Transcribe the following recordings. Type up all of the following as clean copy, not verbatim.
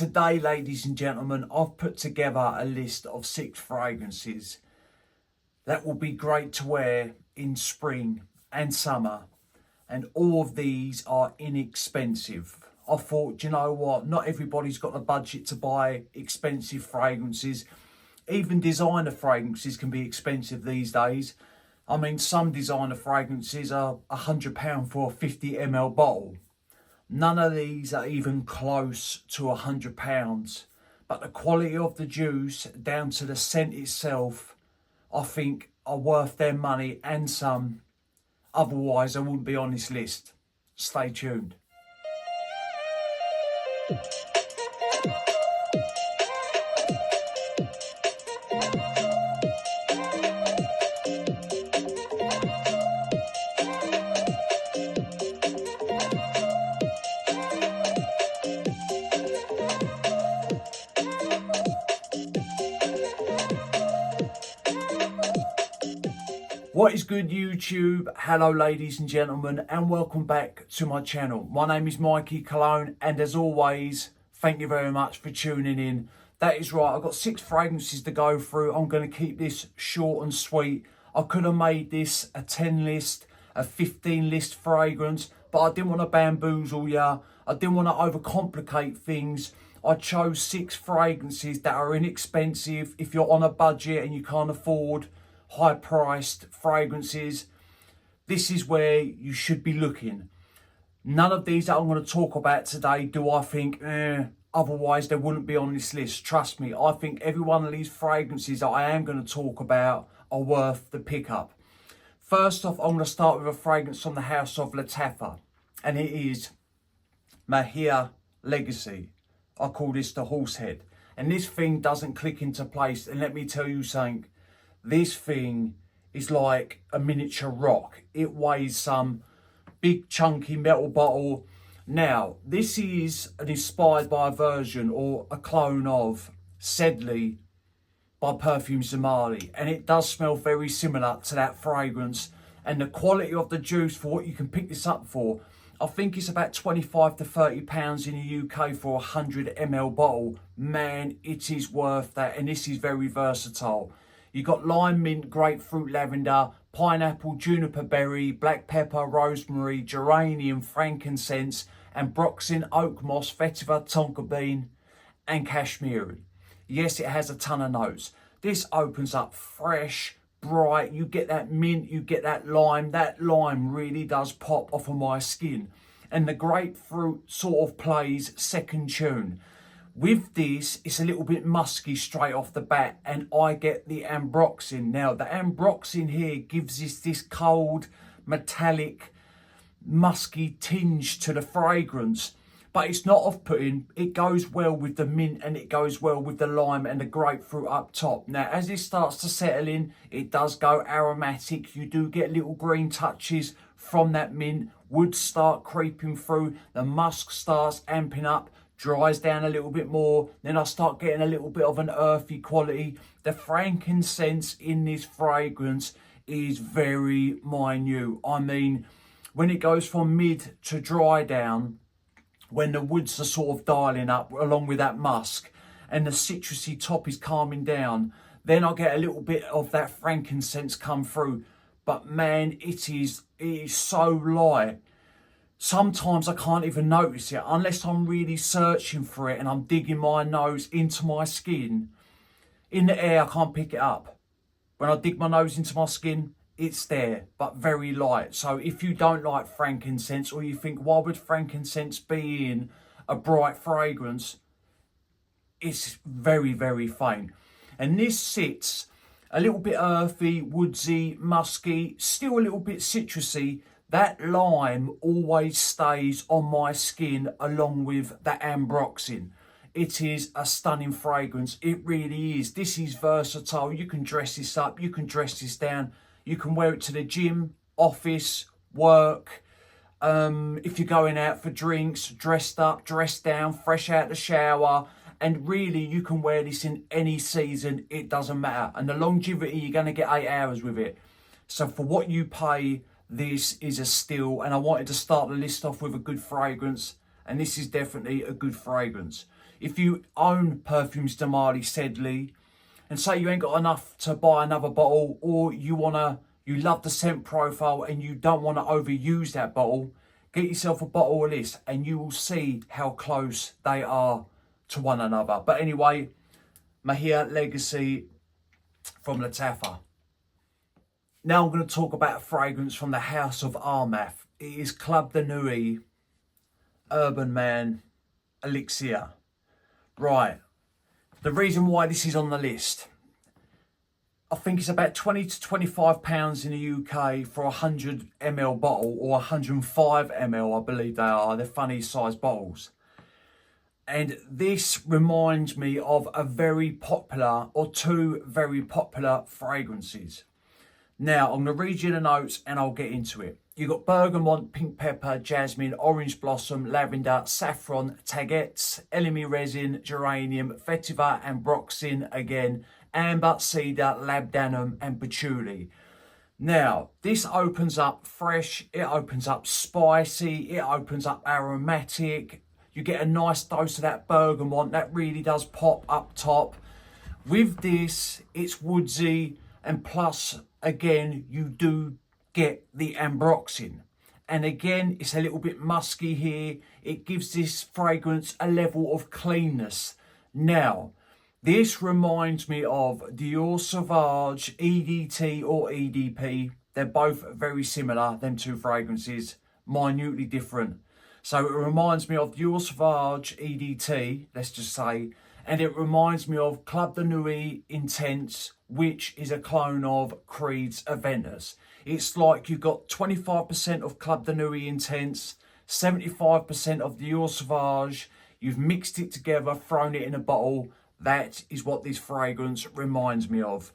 Today, ladies and gentlemen, I've put together a list of 6 fragrances that will be great to wear in spring and summer. And all of these are inexpensive. I thought, do you know what? Not everybody's got the budget to buy expensive fragrances. Even designer fragrances can be expensive these days. I mean, some designer fragrances are £100 for a 50 ml bottle. None of these are even close to £100. But the quality of the juice, down to the scent itself, I think are worth their money and some. Otherwise, I wouldn't be on this list. Stay tuned. What is good, YouTube? Hello ladies and gentlemen, and welcome back to my channel. My name is Mikey Cologne, and as always, thank you very much for tuning in. That is right, I've got 6 fragrances to go through. I'm going to keep this short and sweet. I could have made this a 10 list, a 15 list fragrance, but I didn't want to bamboozle ya. I didn't want to overcomplicate things. I chose 6 fragrances that are inexpensive. If you're on a budget and you can't afford high-priced fragrances, this is where you should be looking. None of these that I'm going to talk about today do I think, otherwise they wouldn't be on this list. Trust me, I think every one of these fragrances that I am going to talk about are worth the pickup. First off, I'm going to start with a fragrance from the house of Lattafa, and it is Maahir Legacy. I call this the horse head, and this thing doesn't click into place. And let me tell you something, this thing is like a miniature rock. It weighs some big chunky metal bottle. Now, this is an inspired by a version or a clone of Sedley by Perfume Zamali, and it does smell very similar to that fragrance. And the quality of the juice for what you can pick this up for, I think it's about 25 to 30 pounds in the UK for a 100 ml bottle. Man, it is worth that, and this is very versatile. You got lime, mint, grapefruit, lavender, pineapple, juniper berry, black pepper, rosemary, geranium, frankincense, ambroxan, oak moss, vetiver, tonka bean, and cashmere. Yes, it has a ton of notes. This opens up fresh, bright. You get that mint, you get that lime. That lime really does pop off of my skin. And the grapefruit sort of plays second tune. With this, it's a little bit musky straight off the bat, and I get the ambroxan. Now, the ambroxan here gives this cold, metallic, musky tinge to the fragrance, but it's not off-putting. It goes well with the mint, and it goes well with the lime and the grapefruit up top. Now, as it starts to settle in, it does go aromatic. You do get little green touches from that mint. Woods start creeping through. The musk starts amping up, dries down a little bit more, then I start getting a little bit of an earthy quality. The frankincense in this fragrance is very minute. I mean, when it goes from mid to dry down, when the woods are sort of dialing up along with that musk and the citrusy top is calming down, then I get a little bit of that frankincense come through. But man, it is so light. Sometimes I can't even notice it unless I'm really searching for it and I'm digging my nose into my skin. In the air, I can't pick it up. When I dig my nose into my skin, it's there, but very light. So if you don't like frankincense, or you think, why would frankincense be in a bright fragrance? It's very, very faint. And this sits a little bit earthy, woodsy, musky, still a little bit citrusy. That lime always stays on my skin along with that ambroxan. It is a stunning fragrance. It really is. This is versatile. You can dress this up. You can dress this down. You can wear it to the gym, office, work. If you're going out for drinks, dressed up, dressed down, fresh out the shower. And really, you can wear this in any season. It doesn't matter. And the longevity, you're going to get 8 hours with it. So for what you pay, this is a steal, and I wanted to start the list off with a good fragrance, and this is definitely a good fragrance. If you own Perfumes de Marly Sedley, and say you ain't got enough to buy another bottle, or you love the scent profile and you don't want to overuse that bottle, get yourself a bottle of this and you will see how close they are to one another. But anyway, Maahir Legacy from Lattafa. Now I'm going to talk about a fragrance from the house of Armaf. It is Club de Nuit Urban Man Elixir. Right, the reason why this is on the list, I think it's about 20 to 25 pounds in the UK for a 100 ml bottle, or 105 ml, I believe they are. They're funny sized bottles. And this reminds me of a very popular, or two very popular fragrances. Now, I'm going to read you the notes and I'll get into it. You've got bergamot, pink pepper, jasmine, orange blossom, lavender, saffron, tagetes, elemi resin, geranium, vetiver, ambroxan again, amber, cedar, labdanum and patchouli. Now, this opens up fresh, it opens up spicy, it opens up aromatic. You get a nice dose of that bergamot, that really does pop up top. With this, it's woodsy, and plus, again, you do get the ambroxan. And again, it's a little bit musky here. It gives this fragrance a level of cleanness. Now, this reminds me of Dior Sauvage EDT or EDP. They're both very similar, them two fragrances, minutely different. So it reminds me of Dior Sauvage EDT, let's just say, and it reminds me of Club de Nuit Intense, which is a clone of Creed's Aventus. It's like you've got 25% of Club de Nuit Intense, 75% of Dior Sauvage, you've mixed it together, thrown it in a bottle. That is what this fragrance reminds me of.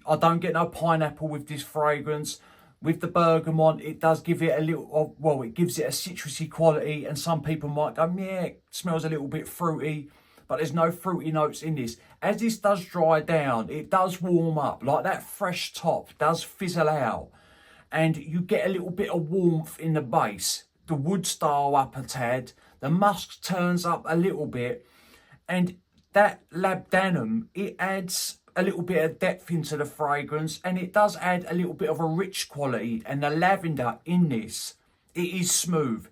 I don't get no pineapple with this fragrance. With the bergamot, it does give it a little, well, it gives it a citrusy quality, and some people might go, yeah, it smells a little bit fruity, but there's no fruity notes in this. As this does dry down, it does warm up, like that fresh top does fizzle out, and you get a little bit of warmth in the base. The wood style up a tad, the musk turns up a little bit, and that labdanum, it adds a little bit of depth into the fragrance, and it does add a little bit of a rich quality. And the lavender in this, it is smooth.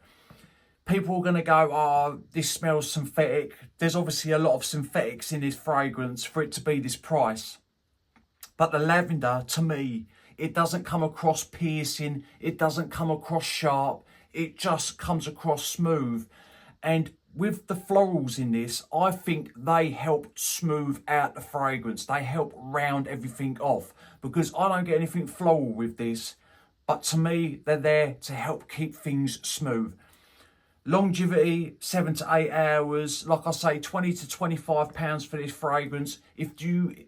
People are going to go, oh, this smells synthetic. There's obviously a lot of synthetics in this fragrance for it to be this price. But the lavender, to me, it doesn't come across piercing. It doesn't come across sharp. It just comes across smooth. And with the florals in this, I think they help smooth out the fragrance. They help round everything off, because I don't get anything floral with this. But to me, they're there to help keep things smooth. Longevity, 7 to 8 hours. Like I say, 20 to 25 pounds for this fragrance. If you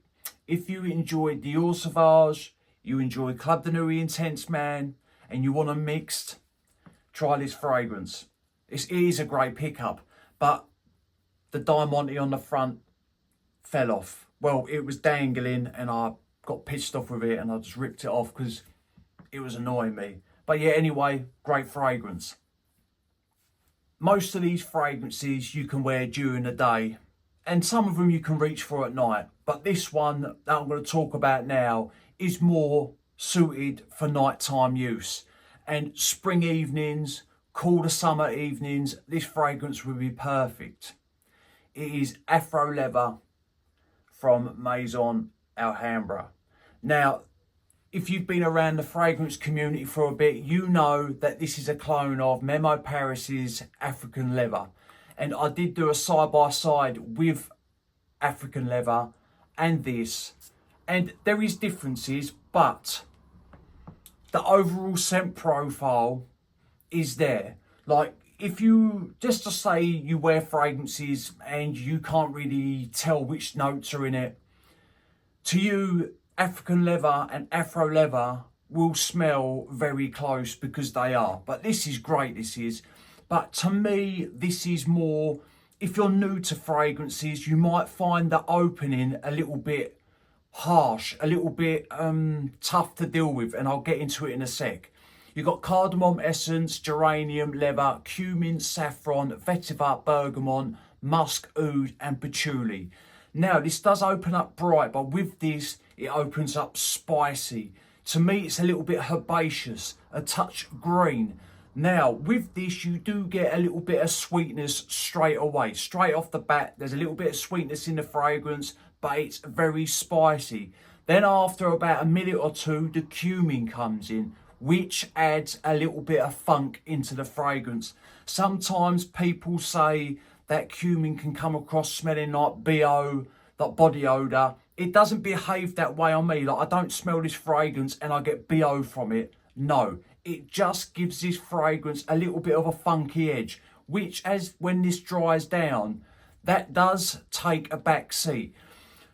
enjoy Dior Sauvage, you enjoy Club de Nuit Intense Man, and you want a mixed, try this fragrance. It is a great pickup, but the Diamante on the front fell off. Well, it was dangling and I got pissed off with it and I just ripped it off because it was annoying me. But yeah, anyway, great fragrance. Most of these fragrances you can wear during the day, and some of them you can reach for at night. But this one that I'm going to talk about now is more suited for nighttime use. And spring evenings, cooler summer evenings, this fragrance would be perfect. It is Afro Leather from Maison, Alhambra. Now, if you've been around the fragrance community for a bit, you know that this is a clone of Memo Paris's African Leather. And I did do a side-by-side with African Leather and this. And there is differences, but the overall scent profile is there. Like, if you, just to say you wear fragrances and you can't really tell which notes are in it, to you, African Leather and Afro Leather will smell very close because they are. But this is great, this is. But to me, this is more, if you're new to fragrances, you might find the opening a little bit harsh, a little bit tough to deal with, and I'll get into it in a sec. You've got cardamom essence, geranium, leather, cumin, saffron, vetiver, bergamot, musk, oud and patchouli. Now this does open up bright, but with this it opens up spicy. To me it's a little bit herbaceous, a touch green. Now with this you do get a little bit of sweetness straight away. Straight off the bat there's a little bit of sweetness in the fragrance, but it's very spicy. Then after about a minute or two the cumin comes in, which adds a little bit of funk into the fragrance. Sometimes people say that cumin can come across smelling like BO, like body odour. It doesn't behave that way on me. Like I don't smell this fragrance and I get BO from it. No, it just gives this fragrance a little bit of a funky edge, which as when this dries down, that does take a back seat.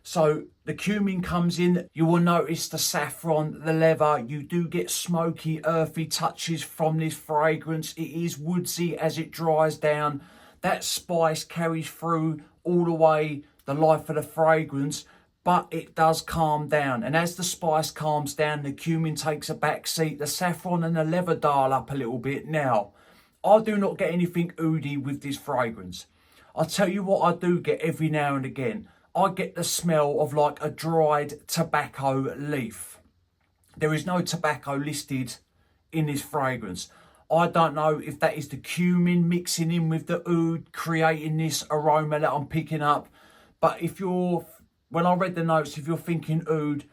So the cumin comes in, you will notice the saffron, the leather, you do get smoky, earthy touches from this fragrance. It is woodsy as it dries down. That spice carries through all the way the life of the fragrance, but it does calm down. And as the spice calms down, the cumin takes a back seat, the saffron and the leather dial up a little bit. Now, I do not get anything oody with this fragrance. I'll tell you what I do get every now and again. I get the smell of like a dried tobacco leaf. There is no tobacco listed in this fragrance. I don't know if that is the cumin mixing in with the oud, creating this aroma that I'm picking up. But when I read the notes, if you're thinking oud,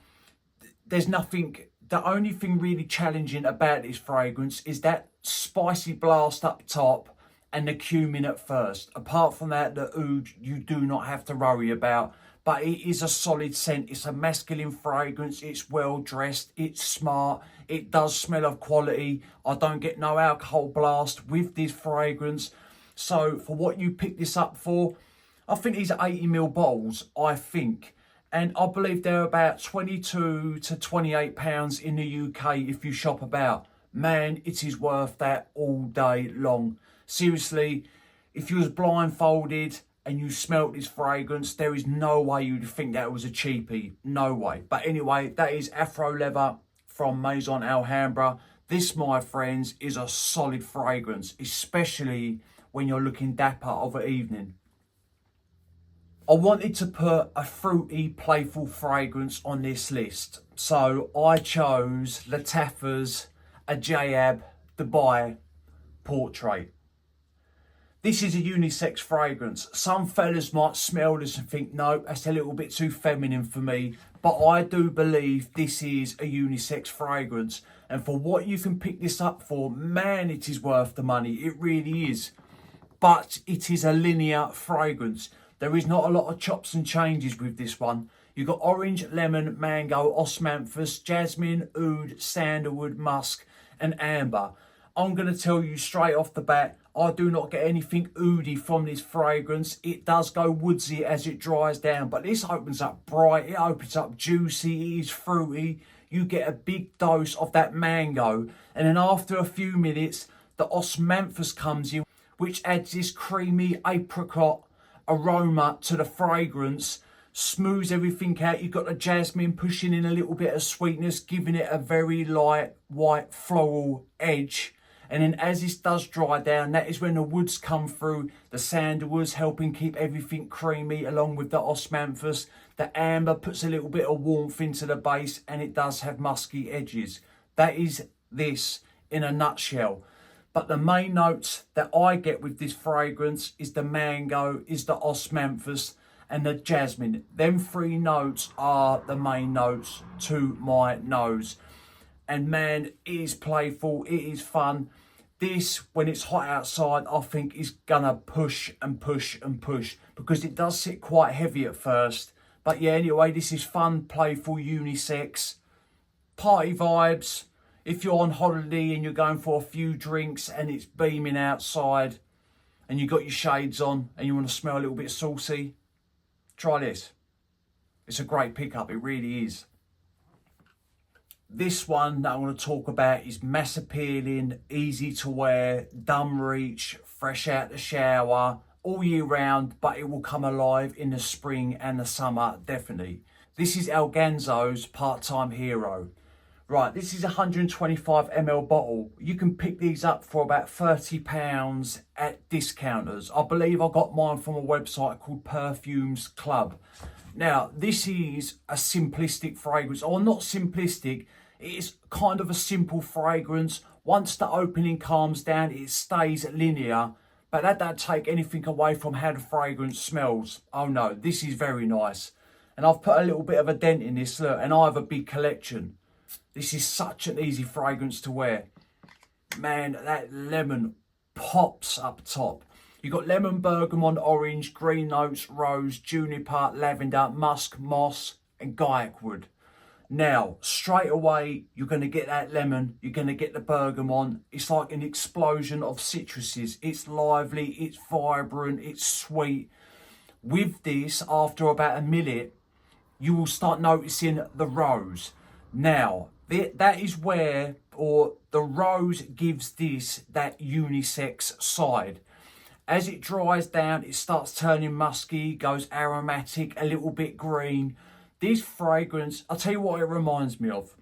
there's nothing, the only thing really challenging about this fragrance is that spicy blast up top and the cumin at first. Apart from that, the oud you do not have to worry about, but it is a solid scent. It's a masculine fragrance. It's well dressed. It's smart. It does smell of quality. I don't get no alcohol blast with this fragrance. So for what you pick this up for, I think these are 80ml bottles, I think. And I believe they're about £22 to £28 in the UK if you shop about. Man, it is worth that all day long. Seriously, if you was blindfolded and you smelt this fragrance, there is no way you'd think that was a cheapie. No way. But anyway, that is Afro Leather from Maison Alhambra. This, my friends, is a solid fragrance, especially when you're looking dapper of an evening. I wanted to put a fruity, playful fragrance on this list. So I chose Lattafa's Ajwad Dubai Portrait. This is a unisex fragrance. Some fellas might smell this and think, no, that's a little bit too feminine for me. But I do believe this is a unisex fragrance. And for what you can pick this up for, man, it is worth the money. It really is. But it is a linear fragrance. There is not a lot of chops and changes with this one. You've got orange, lemon, mango, osmanthus, jasmine, oud, sandalwood, musk and amber. I'm going to tell you straight off the bat, I do not get anything oudy from this fragrance. It does go woodsy as it dries down, but this opens up bright, it opens up juicy, it is fruity. You get a big dose of that mango, and then after a few minutes, the osmanthus comes in, which adds this creamy apricot aroma to the fragrance, smooths everything out. You've got the jasmine pushing in a little bit of sweetness, giving it a very light, white, floral edge. And then as this does dry down, that is when the woods come through, the sandalwoods helping keep everything creamy along with the osmanthus. The amber puts a little bit of warmth into the base and it does have musky edges. That is this in a nutshell. But the main notes that I get with this fragrance is the mango, is the osmanthus and the jasmine. Them three notes are the main notes to my nose. And man, it is playful, it is fun. This, when it's hot outside, I think is gonna push and push and push because it does sit quite heavy at first. But yeah, anyway, this is fun, playful, unisex, party vibes. If you're on holiday and you're going for a few drinks and it's beaming outside and you've got your shades on and you want to smell a little bit saucy, try this. It's a great pickup, it really is. This one that I want to talk about is mass appealing, easy to wear, dumb reach, fresh out the shower, all year round, but it will come alive in the spring and the summer, definitely. This is Ganso's Part-Time Hero. Right, this is a 125 ml bottle. You can pick these up for about £30 at discounters. I believe I got mine from a website called Perfumes Club. Now, this is a simplistic fragrance, or not simplistic, it's kind of a simple fragrance. Once the opening calms down, it stays linear, but that don't take anything away from how the fragrance smells. Oh no, this is very nice. And I've put a little bit of a dent in this, look, and I have a big collection. This is such an easy fragrance to wear. Man, that lemon pops up top. You've got lemon, bergamot, orange, green notes, rose, juniper, lavender, musk, moss, and guyak wood. Now, straight away, you're going to get that lemon. You're going to get the bergamot. It's like an explosion of citruses. It's lively, it's vibrant, it's sweet. With this, after about a minute, you will start noticing the rose. Now, that is where, or the rose gives this that unisex side. As it dries down, it starts turning musky, goes aromatic, a little bit green. This fragrance, I'll tell you what it reminds me of.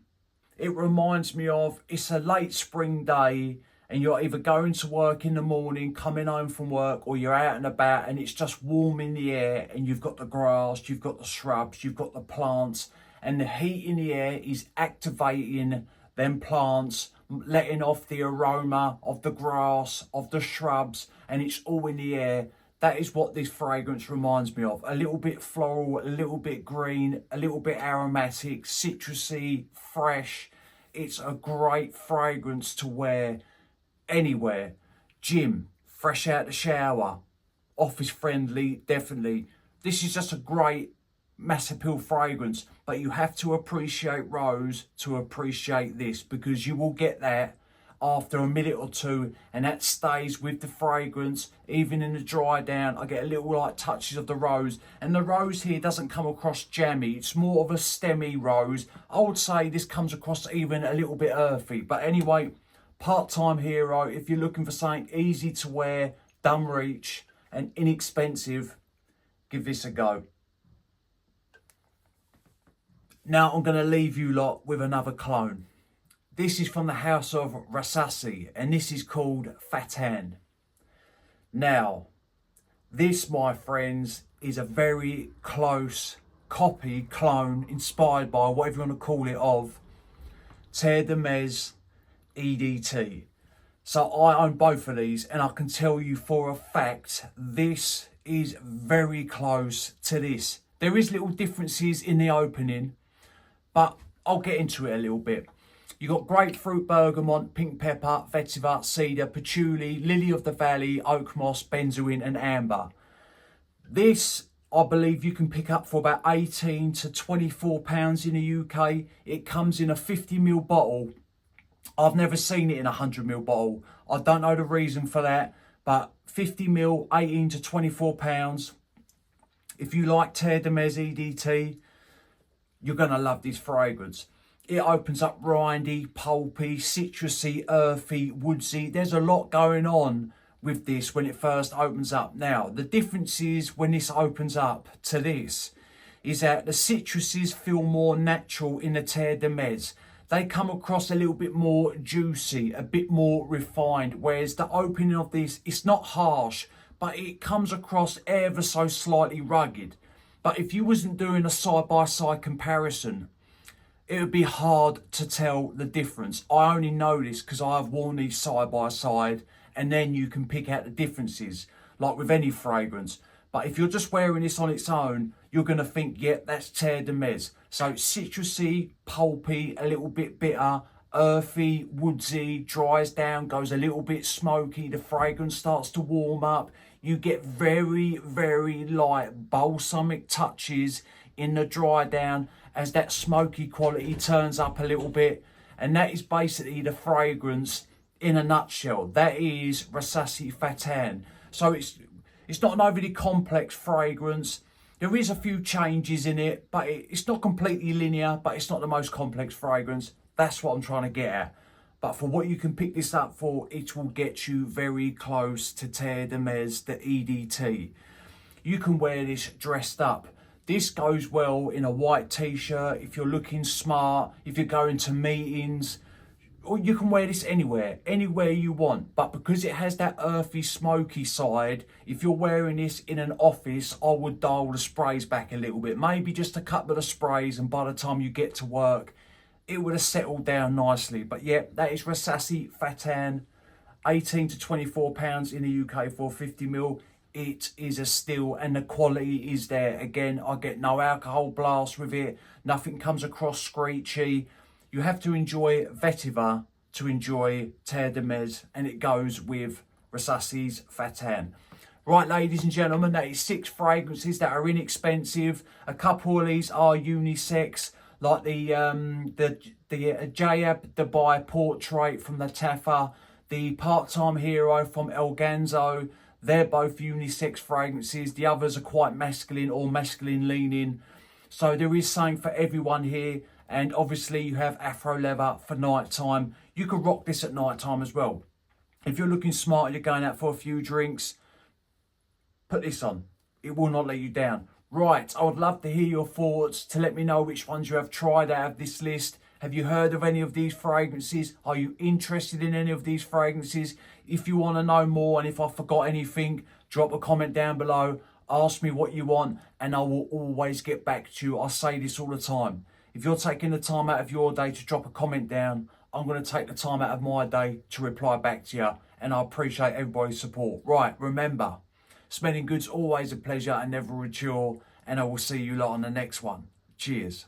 It reminds me of, it's a late spring day and you're either going to work in the morning, coming home from work, or you're out and about and it's just warm in the air and you've got the grass, you've got the shrubs, you've got the plants, and the heat in the air is activating them plants, letting off the aroma of the grass, of the shrubs, and it's all in the air. That is what this fragrance reminds me of. A little bit floral, a little bit green, a little bit aromatic, citrusy, fresh. It's a great fragrance to wear anywhere. Gym, fresh out the shower, office friendly, definitely. This is just a great mass appeal fragrance, but you have to appreciate rose to appreciate this, because you will get that after a minute or two and that stays with the fragrance. Even in the dry down, I get a little like touches of the rose, and the rose here doesn't come across jammy. It's more of a stemmy rose. I would say this comes across even a little bit earthy, but anyway, part-time hero. If you're looking for something easy to wear, dumb reach and inexpensive, give this a go. Now I'm going to leave you lot with another clone. This is from the house of Rasasi, and this is called Fattan. Now, this, my friends, is a very close copy, clone, inspired by, whatever you want to call it, of Terre de Mes EDT. So I own both of these, and I can tell you for a fact, this is very close to this. There is little differences in the opening, but I'll get into it a little bit. You've got grapefruit, bergamot, pink pepper, vetiver, cedar, patchouli, lily of the valley, oak moss, benzoin and amber. This, I believe you can pick up for about £18 to £24 in the UK. It comes in a 50ml bottle. I've never seen it in a 100ml bottle. I don't know the reason for that, but 50ml, £18 to £24. If you like Terre de Mes EDT, you're going to love this fragrance. It opens up rindy, pulpy, citrusy, earthy, woodsy. There's a lot going on with this when it first opens up. Now, the difference is when this opens up to this is that the citruses feel more natural in the Terre de Mes. They come across a little bit more juicy, a bit more refined, whereas the opening of this, it's not harsh, but it comes across ever so slightly rugged. But if you wasn't doing a side-by-side comparison, it would be hard to tell the difference. I only know this because I have worn these side-by-side, and then you can pick out the differences, like with any fragrance. But if you're just wearing this on its own, you're going to think, yeah, that's Terre de Mes. So citrusy, pulpy, a little bit bitter, earthy, woodsy, dries down, goes a little bit smoky, the fragrance starts to warm up. You get very, very light balsamic touches in the dry down as that smoky quality turns up a little bit. And that is basically the fragrance in a nutshell. That is Rasasi Fattan. So it's not an overly complex fragrance. There is a few changes in it, but it's not completely linear, but it's not the most complex fragrance. That's what I'm trying to get at. But for what you can pick this up for, it will get you very close to Terre de Mes, the EDT. You can wear this dressed up. This goes well in a white t-shirt, if you're looking smart, if you're going to meetings, or you can wear this anywhere you want. But because it has that earthy, smoky side, if you're wearing this in an office, I would dial the sprays back a little bit. Maybe just a couple of sprays, and by the time you get to work, it would have settled down nicely. But yeah, that is Rasasi Fattan, 18 to 24 pounds in the UK for 50ml. It is a steal, and the quality is there. Again, I get no alcohol blast with it. Nothing comes across screechy. You have to enjoy vetiver to enjoy terre de mes, and it goes with Rasasi's Fattan. Right, ladies and gentlemen, that is 6 fragrances that are inexpensive. A couple of these are unisex, like the Jayab Dubai Portrait from Lattafa, the Part-Time Hero from Ganso. They're both unisex fragrances. The others are quite masculine or masculine leaning. So there is something for everyone here. And obviously you have Afro leather for night time. You can rock this at night time as well. If you're looking smart and you're going out for a few drinks, put this on. It will not let you down. Right, I would love to hear your thoughts, to let me know which ones you have tried out of this list. Have you heard of any of these fragrances? Are you interested in any of these fragrances? If you want to know more, and if I forgot anything, drop a comment down below. Ask me what you want, and I will always get back to you. I say this all the time. If you're taking the time out of your day to drop a comment down, I'm going to take the time out of my day to reply back to you. And I appreciate everybody's support. Right, remember, smelling good's always a pleasure and never a chore. And I will see you lot on the next one. Cheers.